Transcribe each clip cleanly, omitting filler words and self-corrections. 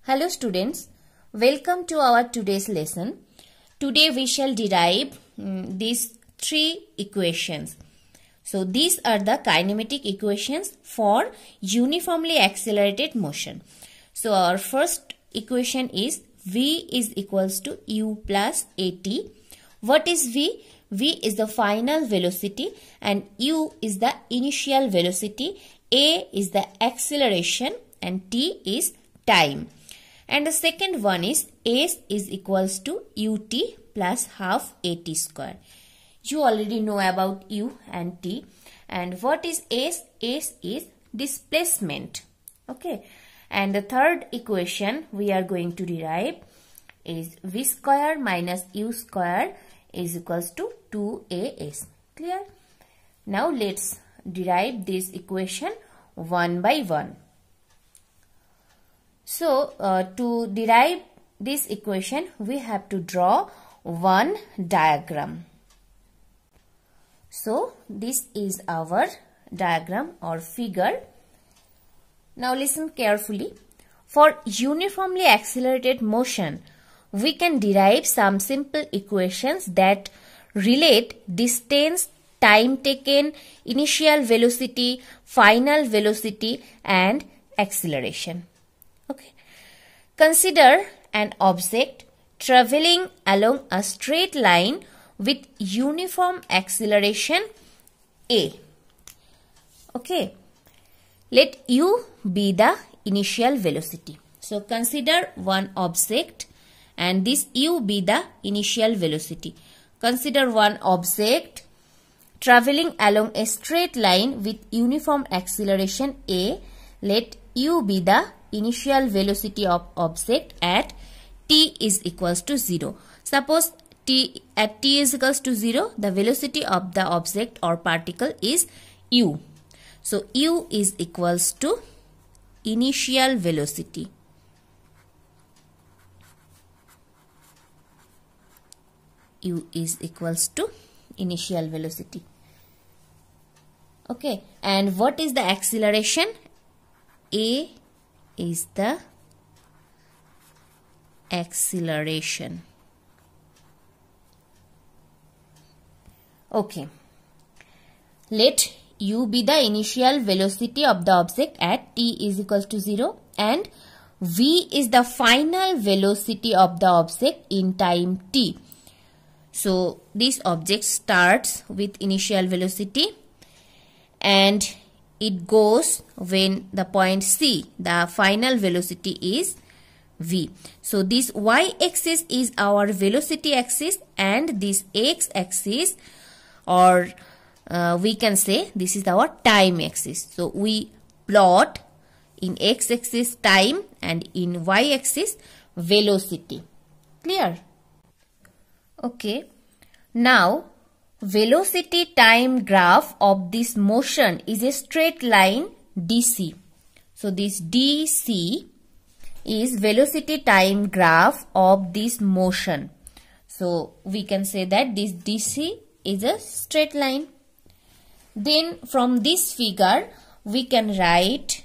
Hello students, welcome to our today's lesson. Today we shall derive these three equations. So these are the kinematic equations for uniformly accelerated motion. So our first equation is V is equals to U plus AT. What is V? V is the final velocity and U is the initial velocity. A is the acceleration and T is time. And the second one is S is equals to UT plus half AT square. You already know about U and T. And what is S? S is displacement. Okay. And the third equation we are going to derive is V square minus U square is equals to 2AS. Clear? Now let's derive this equation one by one. So, to derive this equation, we have to draw one diagram. So, this is our diagram or figure. Now, listen carefully. For uniformly accelerated motion, we can derive some simple equations that relate distance, time taken, initial velocity, final velocity, and acceleration. Okay. Consider an object traveling along a straight line with uniform acceleration A. Okay. Let U be the initial velocity. So consider one object and this U be the initial velocity. Consider one object traveling along a straight line with uniform acceleration A. Let U be the initial velocity of object at t is equals to 0. Suppose at t is equals to 0, the velocity of the object or particle is u. So u is equals to initial velocity. U is equals to initial velocity. Okay, and what is the acceleration? A is the acceleration. Okay. Let U be the initial velocity of the object at t is equals to 0 and V is the final velocity of the object in time t. So this object starts with initial velocity and it goes when the point C, the final velocity is V. So this y-axis is our velocity axis and this x-axis, or we can say this is our time axis. So we plot in x-axis time and in y-axis velocity. Clear? Okay. Now velocity time graph of this motion is a straight line DC. So this DC is velocity time graph of this motion. So we can say that this DC is a straight line. Then from this figure we can write,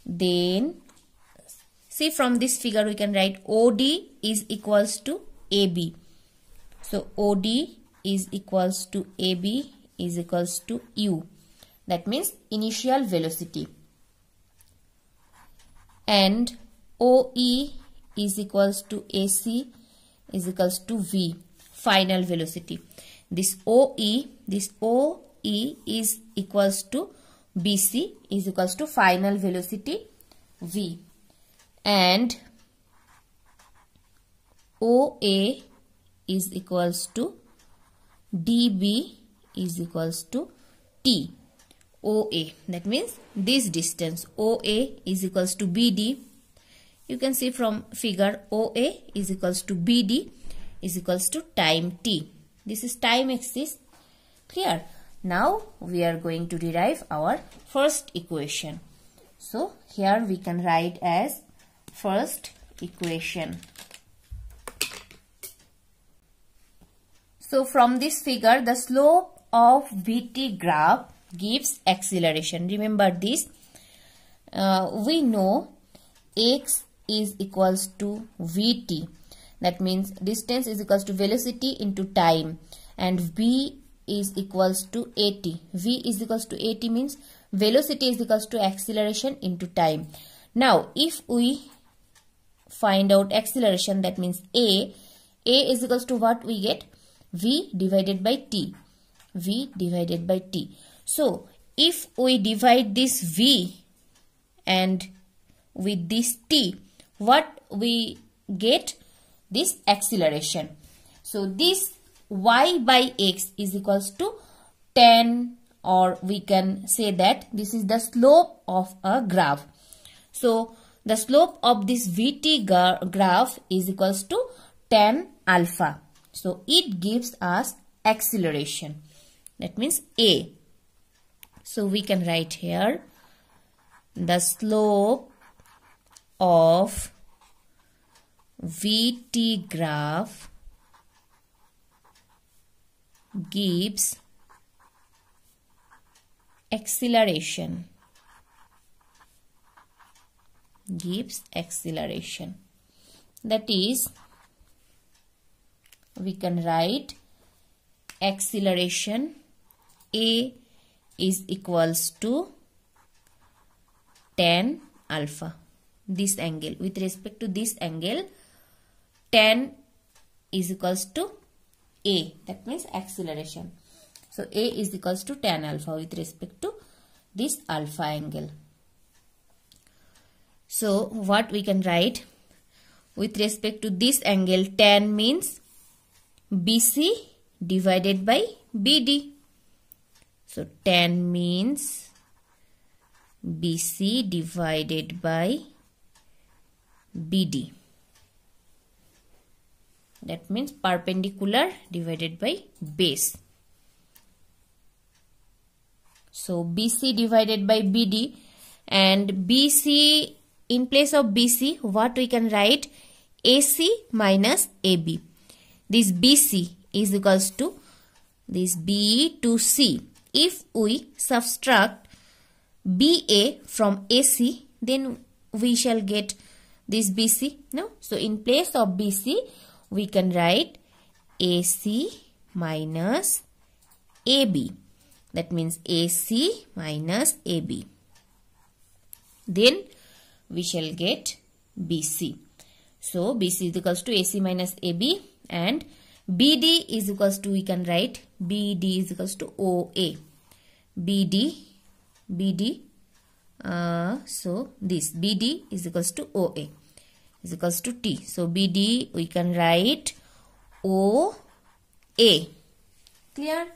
then see from this figure we can write OD is equals to AB. So OD is equals to AB is equals to U. That means initial velocity. And OE is equals to AC is equals to V, final velocity. This OE is equals to BC is equals to final velocity V. And OA is equals to dB is equals to T. OA, that means this distance OA is equals to BD. You can see from figure OA is equals to BD is equals to time T. This is time axis. Clear? Now we are going to derive our first equation. So here we can write as first equation. So from this figure, the slope of VT graph gives acceleration. Remember this. We know x is equals to vt. That means distance is equals to velocity into time, and v is equals to at. V is equals to at means velocity is equals to acceleration into time. Now if we find out acceleration, that means a is equals to what we get? V divided by t. V divided by t. So if we divide this v and with this t, what we get? This acceleration. So this y by x is equals to tan, or we can say that this is the slope of a graph. So the slope of this vt graph is equals to tan alpha. So it gives us acceleration. That means a. So we can write here the slope of vt graph gives acceleration. Gives acceleration. That is, we can write acceleration a is equals to tan alpha. This angle, with respect to this angle, tan is equals to a. That means acceleration. So a is equals to tan alpha with respect to this alpha angle. So what we can write? With respect to this angle, tan means BC divided by BD. So tan means BC divided by BD. That means perpendicular divided by base. So BC divided by BD, and BC, in place of BC, what we can write? AC minus AB. This BC is equals to this B to C. If we subtract BA from AC, then we shall get this BC. No? So in place of BC, we can write AC minus AB. That means AC minus AB. Then we shall get BC. So BC is equals to AC minus AB, and BD is equals to, we can write BD is equals to OA. BD, so this BD is equals to OA is equals to T. So BD we can write OA. Clear?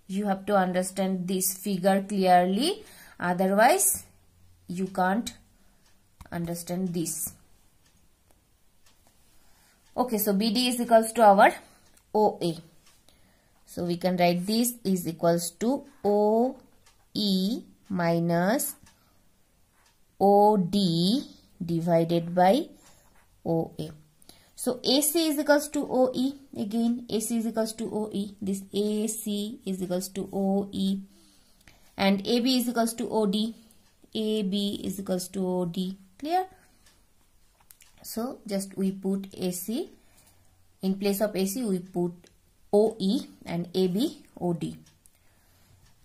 You have to understand this figure clearly, otherwise you can't understand this. Okay, so BD is equals to our OA. So we can write this is equals to OE minus OD divided by OA. So AC is equals to OE. Again, AC is equals to OE. This AC is equals to OE. And AB is equals to OD. AB is equals to OD. Clear? So just we put AC. In place of AC we put OE and AB OD.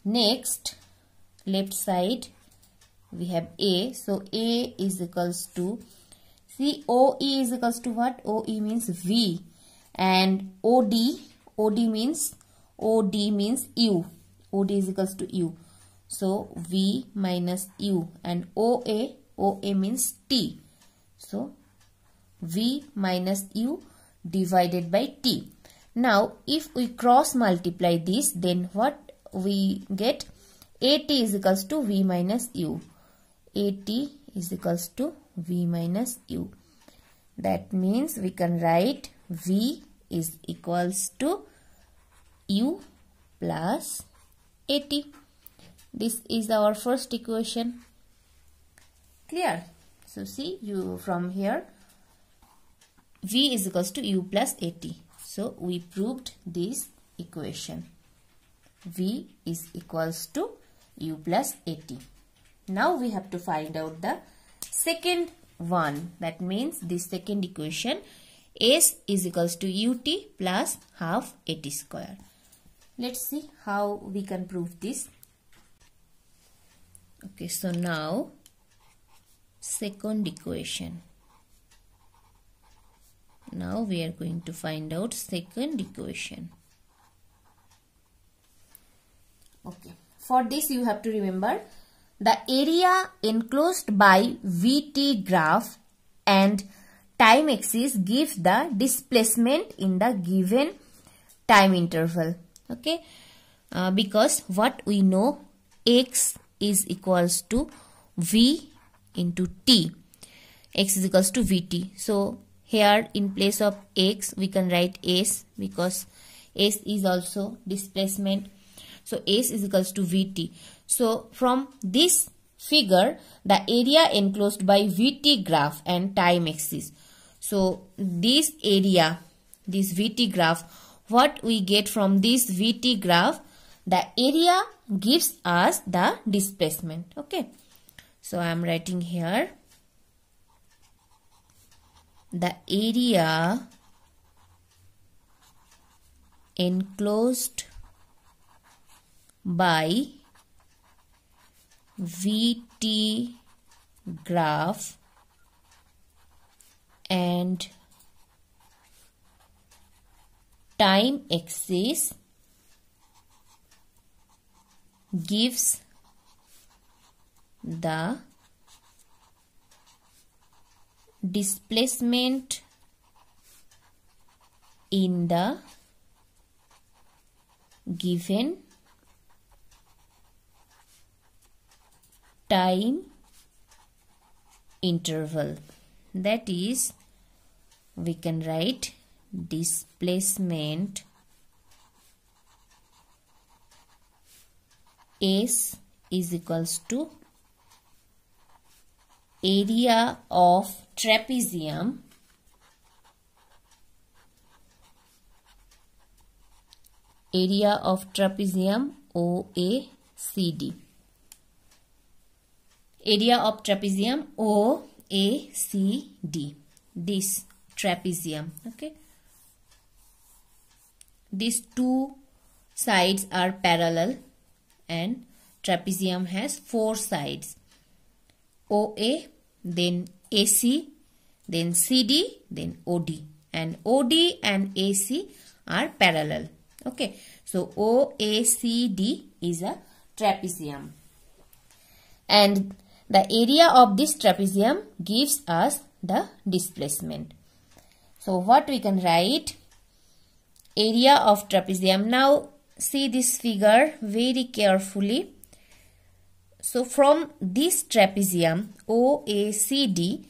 Next, left side we have A. So A is equals to, see, OE is equals to what? OE means V, and OD means U. OD is equals to U. So V minus U, and OA means T. So V minus U divided by T. Now if we cross multiply this, then what we get? AT is equals to V minus U. AT is equals to V minus U. That means we can write V is equals to U plus AT. This is our first equation. Clear? So see, you from here V is equals to U plus AT. So we proved this equation. V is equals to U plus AT. Now we have to find out the second one. That means this second equation, S is equals to ut plus half at square. Let's see how we can prove this. Okay, so now second equation. Now we are going to find out second equation. Okay, for this you have to remember the area enclosed by VT graph and time axis gives the displacement in the given time interval. Okay, because what we know, x is equals to v into t. X is equals to vt. So here in place of x we can write s, because s is also displacement. So s is equals to vt. So from this figure, the area enclosed by vt graph and time axis. So this area, this vt graph, what we get from this vt graph, the area gives us the displacement. Okay, so I am writing here the area enclosed by VT graph and time axis gives the displacement in the given time interval. That is, we can write displacement S is equals to area of trapezium OACD. Area of trapezium OACD. This trapezium. Okay. These two sides are parallel and trapezium has 4 sides. OA, then AC, then CD, then OD. And OD and AC are parallel. Okay. So OACD is a trapezium. And the area of this trapezium gives us the displacement. So what we can write? Area of trapezium. Now see this figure very carefully. So from this trapezium OACD,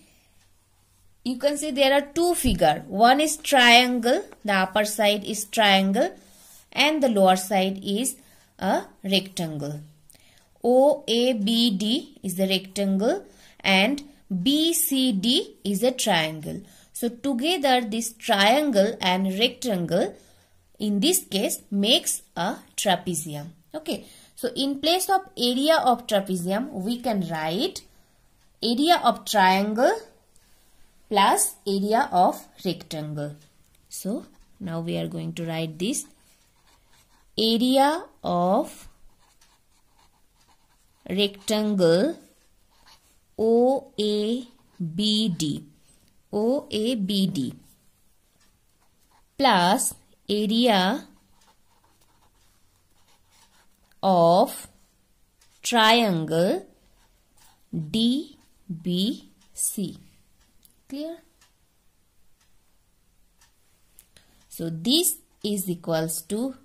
you can see there are two figures. One is triangle, the upper side is triangle and the lower side is a rectangle. OABD is the rectangle and BCD is a triangle. So together this triangle and rectangle in this case makes a trapezium. Okay. So in place of area of trapezium, we can write area of triangle plus area of rectangle. So now we are going to write this area of rectangle OABD plus area of triangle DBC. Clear? So this is equals to,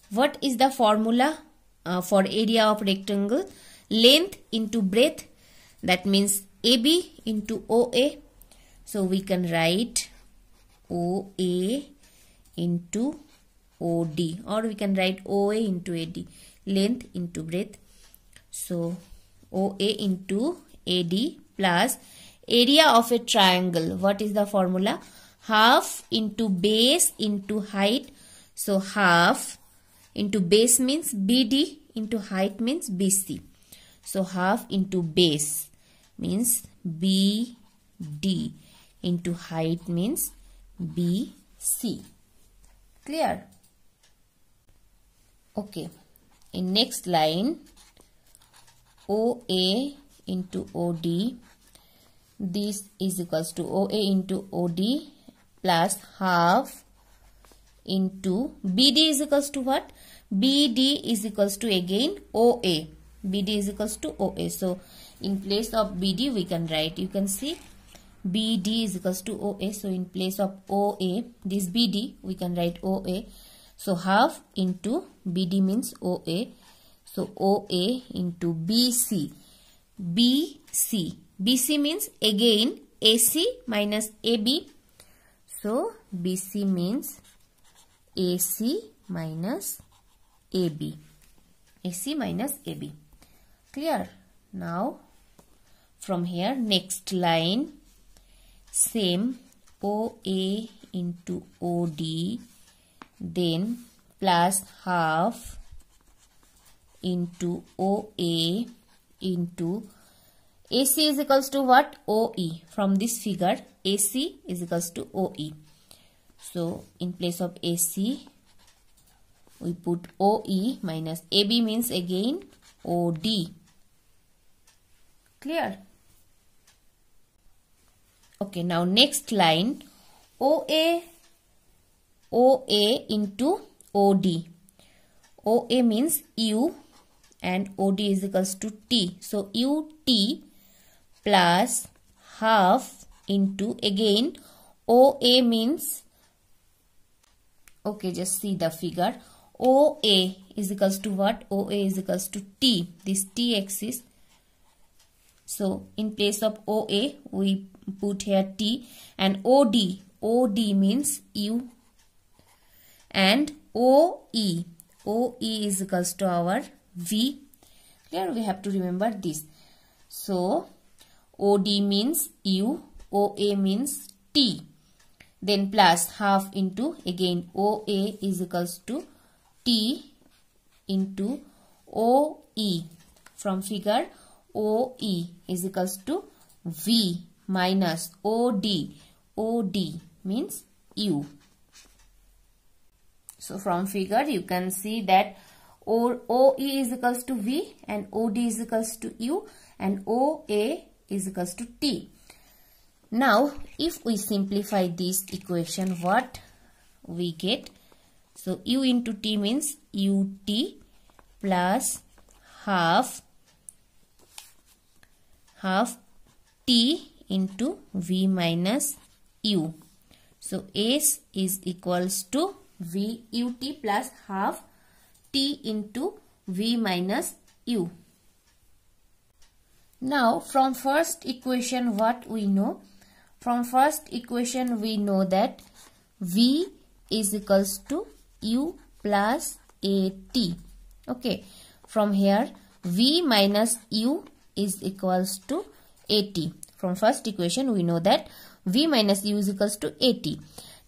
what is the formula for area of rectangle? Length into breadth, that means AB into OA. So we can write OA into OD, or we can write OA into AD, length into breadth. So OA into AD plus area of a triangle. What is the formula? Half into base into height. So half into base means BD into height means BC. So half into base means BD into height means BC. Clear? Okay. In next line, OA into OD. This is equals to OA into OD plus half into BD is equals to what? BD is equals to again OA. BD is equals to OA. So in place of BD we can write, you can see BD is equals to OA. So in place of OA, this BD we can write OA. So half into BD means OA. So OA into BC. BC. BC means again AC minus AB. So BC means AC minus AB. AC minus AB. Clear? Now from here next line, same OA into OD, then plus half into OA into AC is equals to what? OE. From this figure, AC is equals to OE. So in place of AC, we put OE minus AB means again OD. Clear? Okay, now next line, OA into OD. OA means U and OD is equals to T. So UT plus half into again OA means, okay, just see the figure. OA is equals to what? OA is equals to T. This T axis. So in place of OA we put here T, and OD. OD means U, and OE. OE is equals to our V. Clear? We have to remember this. So OD means U, OA means T. Then plus half into again OA is equals to T into OE. From figure, OE is equals to V minus OD. OD means U. So from figure you can see that OE is equals to V and OD is equals to U and OA is equals to T. Now if we simplify this equation, what we get? So U into T means UT plus half T into V minus U. So S is equals to V UT plus half T into V minus U. Now from first equation what we know? From first equation we know that V is equals to U plus AT. Okay. From here V minus U is equals to AT. From first equation we know that V minus U is equals to AT.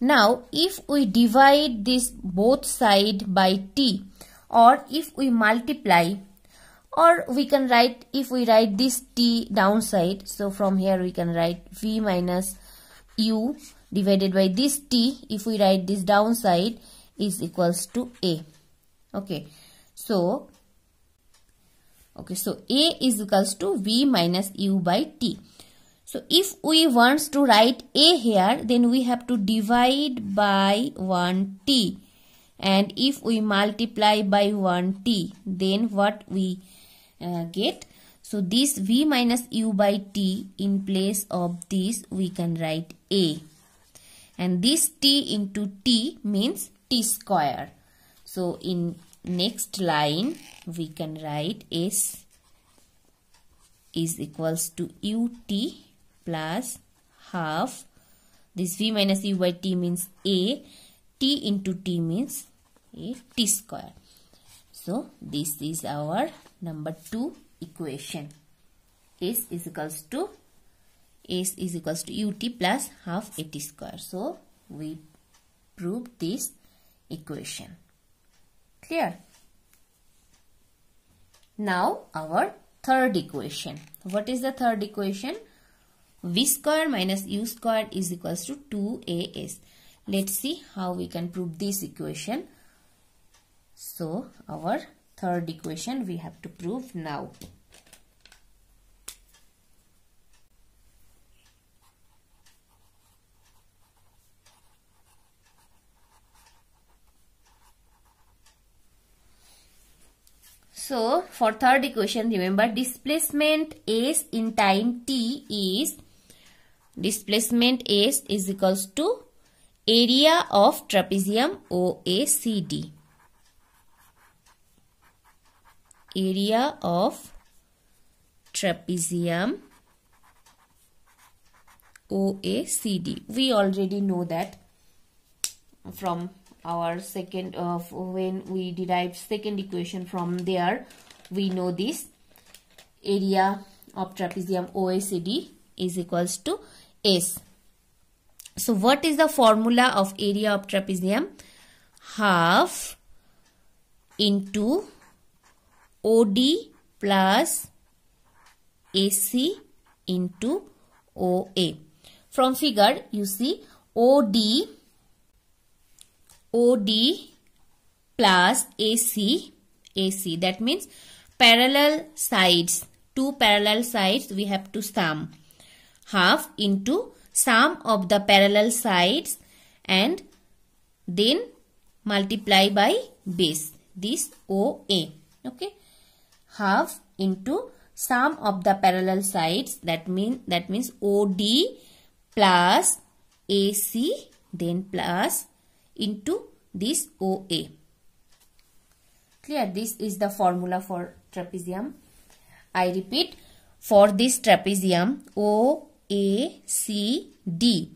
Now if we divide this both side by T, or if we multiply, or we can write, if we write this T downside, so from here we can write V minus U divided by this T, if we write this downside, is equals to A. Okay. So A is equals to V minus U by T. So if we want to write A here, then we have to divide by 1T. And if we multiply by 1T, then what we get? So this V minus U by T, in place of this we can write A. And this T into T means T square. So in next line we can write S is equals to UT plus half, this V minus U by T means A, T into T means a T square. So this is our number 2 equation. S is equals to UT plus half AT square. So we proved this equation. Clear? Now our third equation. What is the third equation? v square minus u square is equals to 2as. Let's see how we can prove this equation. So our third equation we have to prove now. So for third equation, remember displacement S in time t is equals to area of trapezium OACD. Area of trapezium OACD. We already know that from our second when we derived second equation. From there we know this area of trapezium OACD is equals to S. So what is the formula of area of trapezium? Half into OD plus AC into OA. From figure you see OD plus AC, that means parallel sides, two parallel sides we have to sum. Half into sum of the parallel sides and then multiply by base, this OA. Okay, half into sum of the parallel sides, that means OD plus AC, then plus into this OA. Clear? This is the formula for trapezium. I repeat, for this trapezium OACD,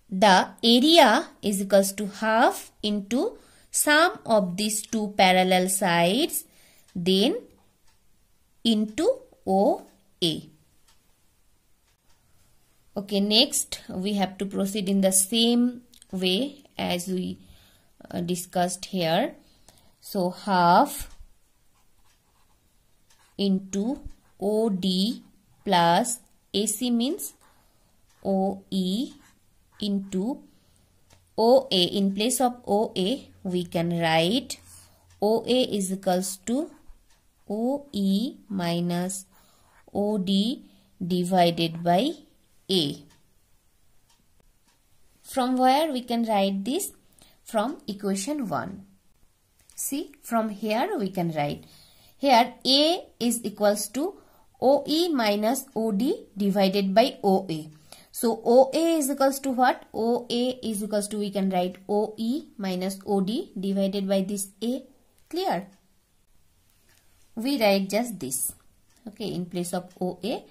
the area is equals to half into sum of these two parallel sides, then into OA. Okay, next we have to proceed in the same way as we discussed here. So half into OD plus AC means OE into OA. In place of OA we can write OA is equals to OE minus OD divided by A. From where we can write this? From equation 1. See, from here we can write. Here A is equals to OE minus OD divided by OA. So OA is equals to what? OA is equals to, we can write OE minus OD divided by this A. Clear? We write just this. Okay, in place of OA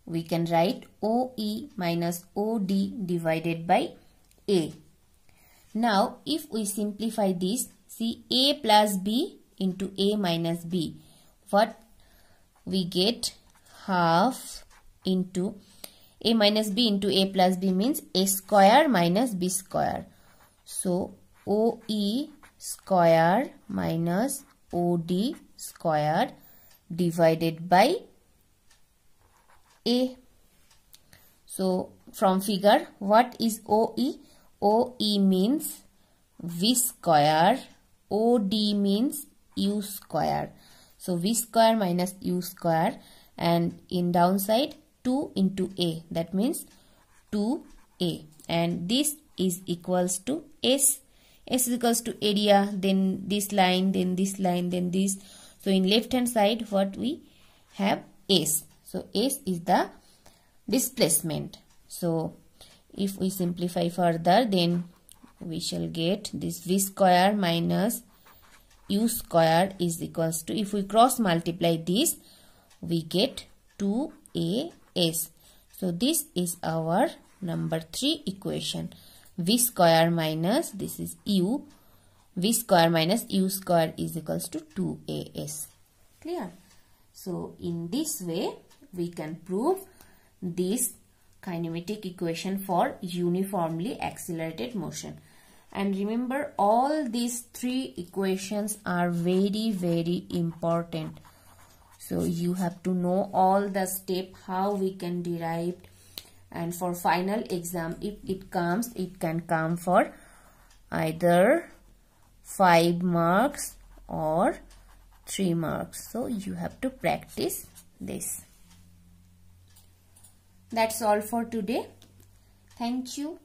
we can write OE minus OD divided by A. Now if we simplify this, see A plus B into A minus B, what we get? Half into A minus B into A plus B means A square minus B square. So OE square minus OD square divided by A. So from figure, what is OE? OE means V square, OD means U square. So V square minus U square, and in downside 2 into A, that means 2A, and this is equals to S. S is equals to area, then this line, then this line, then this. So in left hand side what we have? S. So S is the displacement. So if we simplify further, then we shall get this V square minus U square is equals to, if we cross multiply this, we get 2AS. So this is our number 3 equation. V square minus, this is U, V square minus U square is equals to 2AS. Clear? So in this way we can prove this kinematic equation for uniformly accelerated motion. And remember, all these 3 equations are very, very important. So you have to know all the step how we can derive, and for final exam if it comes, it can come for either 5 marks or 3 marks. So you have to practice this. That's all for today. Thank you.